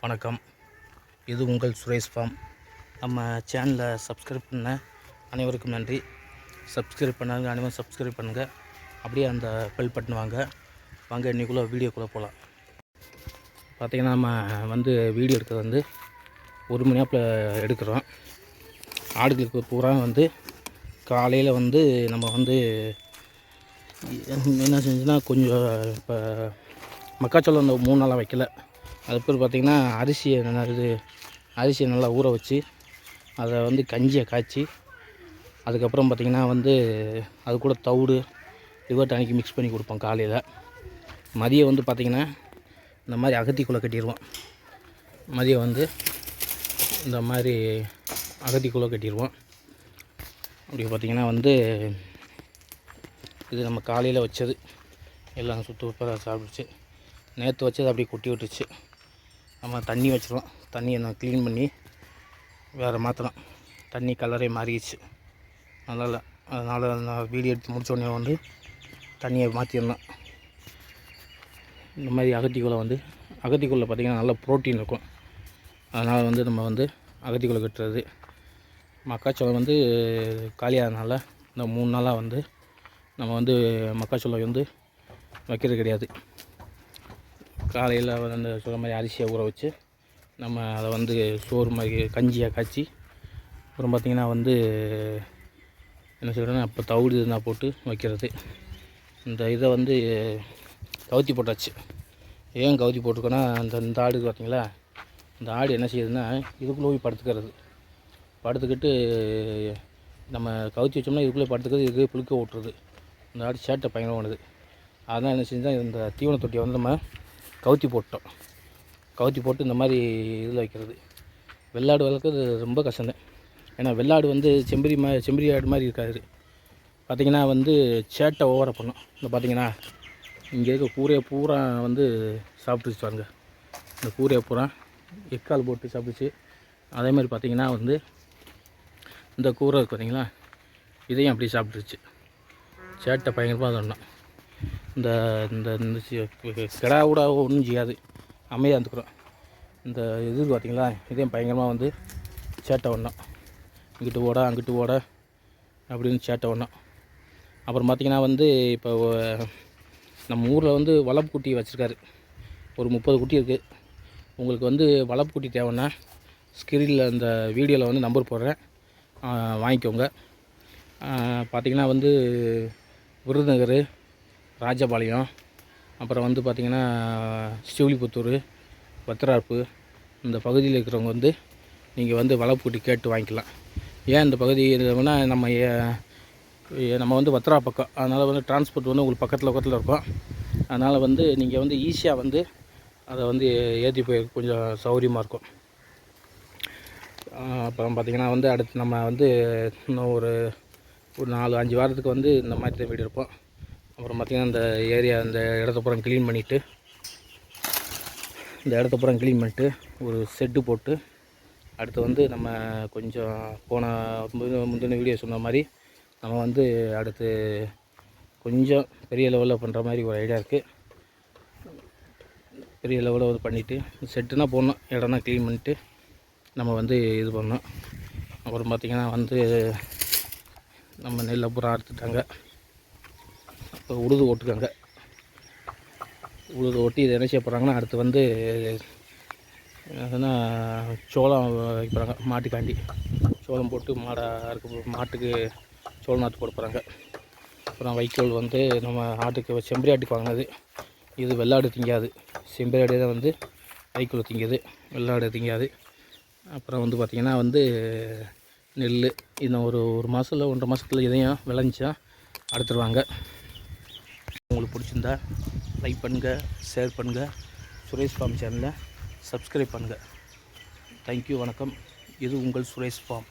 வணக்கம். இது உங்கள் சுரேஷ் ஃபார்ம். நம்ம சேனலை சப்ஸ்கிரைப் பண்ண அனைவருக்கும் நன்றி. சப்ஸ்கிரைப் பண்ணாங்க அனைவரும் சப்ஸ்கிரைப் பண்ணுங்கள். அப்படியே அந்த பெல் பட்டன் வாங்க இன்றைக்குள்ளே வீடியோக்குள்ளே போகலாம். பார்த்திங்கன்னா நம்ம வீடியோ எடுக்கிறது ஒரு மணி நேரத்தில் எடுக்கிறோம். ஆடுகளுக்கு பூரா காலையில் நம்ம என்ன செஞ்சுன்னா கொஞ்சம் இப்போ மக்காச்சோளம் 3 நாளாக வைக்கல. அதுக்கப்புறம் பார்த்திங்கன்னா அரிசியை நல்லா ஊற வச்சு அதை கஞ்சியை காய்ச்சி அதுக்கப்புறம் பார்த்திங்கன்னா அது கூட தவிடு லிவர் டானிக் மிக்ஸ் பண்ணி கொடுப்போம். காலையில் மதியம் பார்த்திங்கன்னா இந்த மாதிரி அகத்திக்குள்ளே கட்டிடுவோம். மதியம் இந்த மாதிரி அகத்திக்குள்ளே கட்டிடுவோம். அப்படி பார்த்திங்கன்னா இது நம்ம காலையில் வச்சது எல்லாம் சுத்தமாக சாப்பிடுச்சு. நேற்று வச்சது அப்படியே கொட்டி விட்டுச்சு. நம்ம தண்ணி வச்சிடலாம். தண்ணியை நான் க்ளீன் பண்ணி வேறு மாற்றலாம். தண்ணி கலரே மாறிடுச்சு. அதனால் நான் வீடியோ எடுத்து முடித்தோடனே தண்ணியை மாற்றிடலாம். இந்த மாதிரி அகத்திக்குள்ளே பார்த்திங்கன்னா நல்லா ப்ரோட்டீன் இருக்கும். அதனால் நம்ம அகத்திக்குள்ளே கட்டுறது. மக்காச்சோளம் காலியாகிறதுனால இந்த 3 நாளாக நம்ம மக்காச்சோளம் வைக்கிறது கிடையாது. காலையில் சொல்கிற மாதிரி அரிசியை ஊற வச்சு நம்ம அதை சோறு மாதிரி கஞ்சியாக காய்ச்சி அப்புறம் பார்த்திங்கன்னா என்ன சொல்கிறேன்னா அப்போ தவிடு இருந்தால் போட்டு வைக்கிறது. இந்த இதை கவுத்தி போட்டாச்சு. ஏன் கவுத்தி போட்டிருக்கோன்னா இந்த ஆடு பார்த்திங்களா, இந்த ஆடு என்ன செய்யுதுன்னா இதுக்குள்ளே போய் படுத்துக்கிட்டு நம்ம கவுத்தி வச்சோம்னா இதுக்குள்ளே படுத்துக்கிறது, இதுக்கு புழுக்க ஓட்டுறது. இந்த ஆடு சேட்டை பயங்கரமானது. அதான் என்ன செஞ்சால் இந்த தீவன தொட்டியை நம்ம கவுத்தி போட்டு இந்த மாதிரி இதில் வைக்கிறது. வெள்ளாடு வளர்க்குறது ரொம்ப கஷ்டம்தான். ஏன்னா வெள்ளாடு செம்பரி ஆடு மாதிரி இருக்காது. பார்த்திங்கன்னா சேட்டை ஓவராக பண்ணும். இந்த பார்த்திங்கன்னா இங்கே இருக்க கூரையை பூரா சாப்பிட்டுச்சு பாருங்க. இந்த கூரையை பூரா எக்கால் போட்டு சாப்பிட்டுச்சு. அதே மாதிரி பார்த்திங்கன்னா இந்த கூரை இருக்கு பார்த்திங்களா, இதையும் அப்படி சாப்பிட்டுருச்சு. சேட்டை பயங்கரமாக சொன்னோம். இந்த கிடா கூட ஒன்றும் செய்யாது, அமைதியாக இருந்துக்கிறோம். இந்த இது பார்த்திங்களா, இதையும் பயங்கரமாக சேட்டை ஒன்றோம். இங்கிட்டு ஓட அங்கிட்டு ஓட அப்படின்னு சேட்டை ஒன்றோம். அப்புறம் பார்த்திங்கன்னா இப்போ நம்ம ஊரில் வளர்ப்பு குட்டி வச்சுருக்காரு. ஒரு 30 குட்டி இருக்குது. உங்களுக்கு வளர்ப்பு குட்டி தேவைன்னா ஸ்க்ரீனில் இந்த வீடியோவில் நம்பர் போடுறேன், வாங்கிக்கோங்க. பார்த்திங்கன்னா விருதுநகர், ராஜபாளையம், அப்புறம் பார்த்திங்கன்னா ஸ்ரீவில்லிபுத்தூர், வத்திராப்பு இந்த பகுதியில் இருக்கிறவங்க நீங்கள் வளர்ப்பு குட்டி கேட்டு வாங்கிக்கலாம். ஏன் இந்த பகுதி இதுனா நம்ம வத்திரா பக்கம், அதனால் டிரான்ஸ்போர்ட் உங்களுக்கு பக்கத்தில் இருக்கும். அதனால் நீங்கள் ஈஸியாக அதை ஏற்றி போய் கொஞ்சம் சௌகரியமாக இருக்கும். அப்புறம் பார்த்திங்கன்னா அடுத்து நம்ம இன்னும் ஒரு 4-5 வாரத்துக்கு இந்த மாதிரி தான் வீடு இருப்போம். அப்புறம் பார்த்திங்கன்னா இந்த ஏரியா இந்த இடத்த பூரா க்ளீன் பண்ணிவிட்டு ஒரு செட்டு போட்டு அடுத்து நம்ம கொஞ்சம் முந்தின வீடியோ சொன்ன மாதிரி நம்ம அடுத்து கொஞ்சம் பெரிய லெவலில் பண்ணுற மாதிரி ஒரு ஐடியா இருக்குது. பெரிய லெவலில் பண்ணிவிட்டு செட்டுனா போடணும், இடம்னா க்ளீன் பண்ணிவிட்டு நம்ம இது பண்ணோம். அப்புறம் பார்த்திங்கன்னா நம்ம நெல் பூரா அறுத்துட்டாங்க. இப்போ உழுது ஓட்டுக்காங்க. உழுது ஓட்டி இதை என்ன செய்ய போகிறாங்கன்னா அடுத்து என்னன்னா சோளம் வைக்கிறாங்க. மாட்டுக்காண்டி சோளம் போட்டு மாட்டுக்கு சோள நாற்று போட போகிறாங்க. அப்புறம் வைக்கோல் நம்ம ஆட்டுக்கு செம்பரி ஆட்டுக்கு வாங்கினது. இது வெள்ளாடு திங்காது, செம்பரி ஆடு தான் வைக்கோல் திங்காது, வெள்ளாடு திங்காது. அப்புறம் பார்த்திங்கன்னா நெல் இன்னும் ஒரு மாதம் இல்லை 1.5 மாதத்தில் இதையும் விளைஞ்சா அடுத்துருவாங்க. உங்களுக்கு பிடிச்சிருந்தா லைக் பண்ணுங்கள், ஷேர் பண்ணுங்கள், சுரேஷ் ஃபார்ம் சேனலை சப்ஸ்கிரைப் பண்ணுங்கள். தேங்க்யூ, வணக்கம். இது உங்கள் சுரேஷ் ஃபார்ம்.